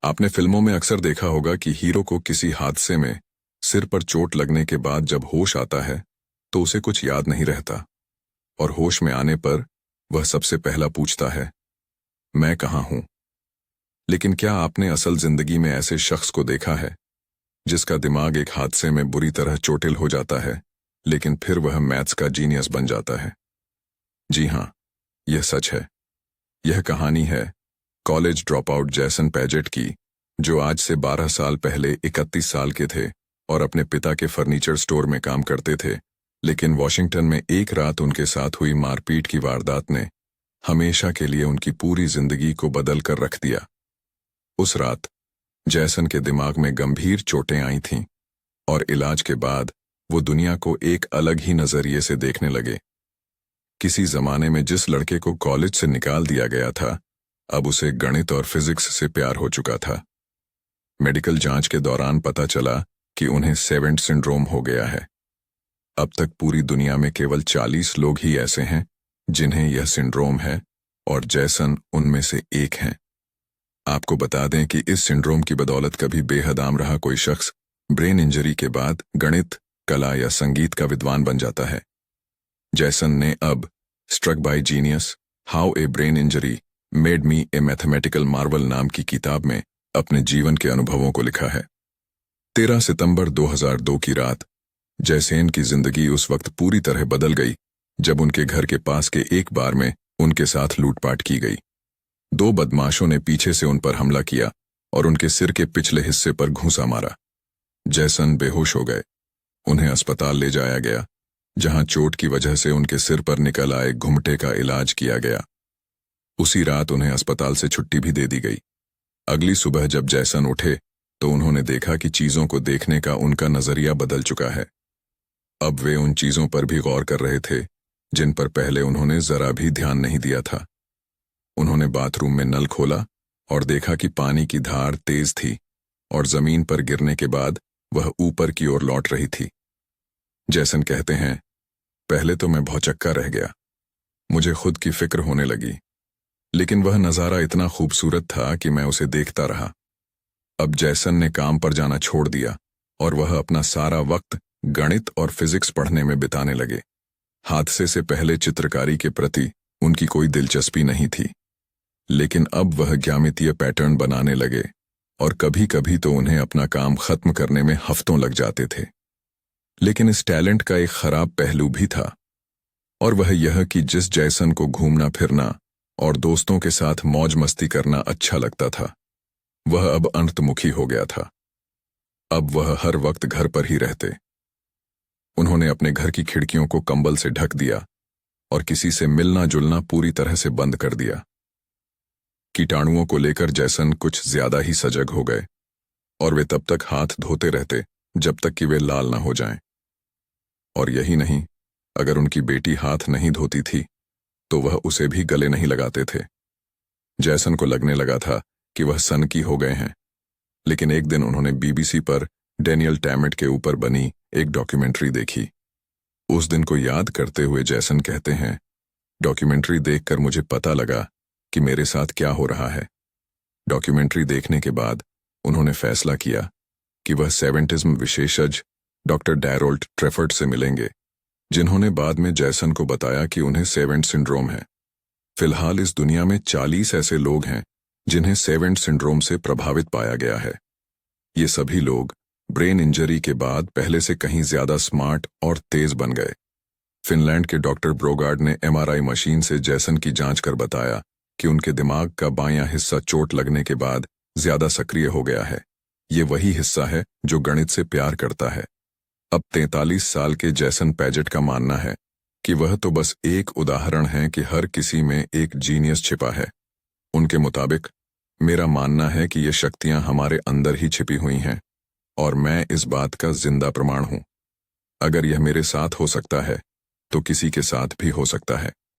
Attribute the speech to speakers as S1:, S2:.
S1: आपने फिल्मों में अक्सर देखा होगा कि हीरो को किसी हादसे में सिर पर चोट लगने के बाद जब होश आता है तो उसे कुछ याद नहीं रहता और होश में आने पर वह सबसे पहला पूछता है, मैं कहाँ हूं। लेकिन क्या आपने असल जिंदगी में ऐसे शख्स को देखा है जिसका दिमाग एक हादसे में बुरी तरह चोटिल हो जाता है लेकिन फिर वह मैथ्स का जीनियस बन जाता है? जी हां, यह सच है। यह कहानी है कॉलेज ड्रॉप आउट जैसन पैजेट की, जो आज से 12 साल पहले 31 साल के थे और अपने पिता के फर्नीचर स्टोर में काम करते थे। लेकिन वॉशिंगटन में एक रात उनके साथ हुई मारपीट की वारदात ने हमेशा के लिए उनकी पूरी जिंदगी को बदल कर रख दिया। उस रात जैसन के दिमाग में गंभीर चोटें आई थीं और इलाज के बाद वो दुनिया को एक अलग ही नजरिए से देखने लगे। किसी जमाने में जिस लड़के को कॉलेज से निकाल दिया गया था, अब उसे गणित और फिजिक्स से प्यार हो चुका था। मेडिकल जांच के दौरान पता चला कि उन्हें सेवेंट सिंड्रोम हो गया है। अब तक पूरी दुनिया में केवल 40 लोग ही ऐसे हैं जिन्हें यह सिंड्रोम है और जैसन उनमें से एक हैं। आपको बता दें कि इस सिंड्रोम की बदौलत कभी बेहद आम रहा कोई शख्स ब्रेन इंजरी के बाद गणित, कला या संगीत का विद्वान बन जाता है। जैसन ने अब struck by genius, how a brain injury made me a mathematical marvel नाम की किताब में अपने जीवन के अनुभवों को लिखा है। 13 सितंबर 2002 की रात जैसेन की जिंदगी उस वक्त पूरी तरह बदल गई जब उनके घर के पास के एक बार में उनके साथ लूटपाट की गई। 2 बदमाशों ने पीछे से उन पर हमला किया और उनके सिर के पिछले हिस्से पर घूंसा मारा। जैसन बेहोश हो गए। उन्हें अस्पताल ले जाया गया, जहां चोट की वजह से उनके सिर पर निकल आए घुमटे का इलाज किया गया। उसी रात उन्हें अस्पताल से छुट्टी भी दे दी गई। अगली सुबह जब जैसन उठे तो उन्होंने देखा कि चीजों को देखने का उनका नजरिया बदल चुका है। अब वे उन चीजों पर भी गौर कर रहे थे जिन पर पहले उन्होंने जरा भी ध्यान नहीं दिया था। उन्होंने बाथरूम में नल खोला और देखा कि पानी की धार तेज थी और जमीन पर गिरने के बाद वह ऊपर की ओर लौट रही थी। जैसन कहते हैं, पहले तो मैं भौचक्का रह गया, मुझे खुद की फिक्र होने लगी, लेकिन वह नजारा इतना खूबसूरत था कि मैं उसे देखता रहा। अब जैसन ने काम पर जाना छोड़ दिया और वह अपना सारा वक्त गणित और फिजिक्स पढ़ने में बिताने लगे। हादसे से पहले चित्रकारी के प्रति उनकी कोई दिलचस्पी नहीं थी, लेकिन अब वह ज्यामितीय पैटर्न बनाने लगे और कभी-कभी तो उन्हें अपना काम खत्म करने में हफ्तों लग जाते थे। लेकिन इस टैलेंट का एक खराब पहलू भी था, और वह यह कि जिस जैसन को घूमना फिरना और दोस्तों के साथ मौज मस्ती करना अच्छा लगता था, वह अब अंतर्मुखी हो गया था। अब वह हर वक्त घर पर ही रहते। उन्होंने अपने घर की खिड़कियों को कंबल से ढक दिया और किसी से मिलना जुलना पूरी तरह से बंद कर दिया। कीटाणुओं को लेकर जैसन कुछ ज्यादा ही सजग हो गए और वे तब तक हाथ धोते रहते जब तक कि वे लाल ना हो जाएं। और यही नहीं, अगर उनकी बेटी हाथ नहीं धोती थी तो वह उसे भी गले नहीं लगाते थे। जैसन को लगने लगा था कि वह सनकी हो गए हैं, लेकिन एक दिन उन्होंने बीबीसी पर डेनियल टैमेट के ऊपर बनी एक डॉक्यूमेंट्री देखी। उस दिन को याद करते हुए जैसन कहते हैं, डॉक्यूमेंट्री देखकर मुझे पता लगा कि मेरे साथ क्या हो रहा है। डॉक्यूमेंट्री देखने के बाद उन्होंने फैसला किया कि वह सेवेंटिज्म विशेषज्ञ डॉक्टर डैरोल्ड ट्रेफर्ड से मिलेंगे, जिन्होंने बाद में जैसन को बताया कि उन्हें सेवेंट सिंड्रोम है। फिलहाल इस दुनिया में 40 ऐसे लोग हैं जिन्हें सेवेंट सिंड्रोम से प्रभावित पाया गया है। ये सभी लोग ब्रेन इंजरी के बाद पहले से कहीं ज्यादा स्मार्ट और तेज बन गए। फिनलैंड के डॉक्टर ब्रोगार्ड ने एमआरआई मशीन से जैसन की जांच कर बताया कि उनके दिमाग का बायां हिस्सा चोट लगने के बाद ज्यादा सक्रिय हो गया है। ये वही हिस्सा है जो गणित से प्यार करता है। अब 43 साल के जैसन पैजेट का मानना है कि वह तो बस एक उदाहरण है कि हर किसी में एक जीनियस छिपा है। उनके मुताबिक, मेरा मानना है कि ये शक्तियां हमारे अंदर ही छिपी हुई हैं और मैं इस बात का जिंदा प्रमाण हूं। अगर यह मेरे साथ हो सकता है तो किसी के साथ भी हो सकता है।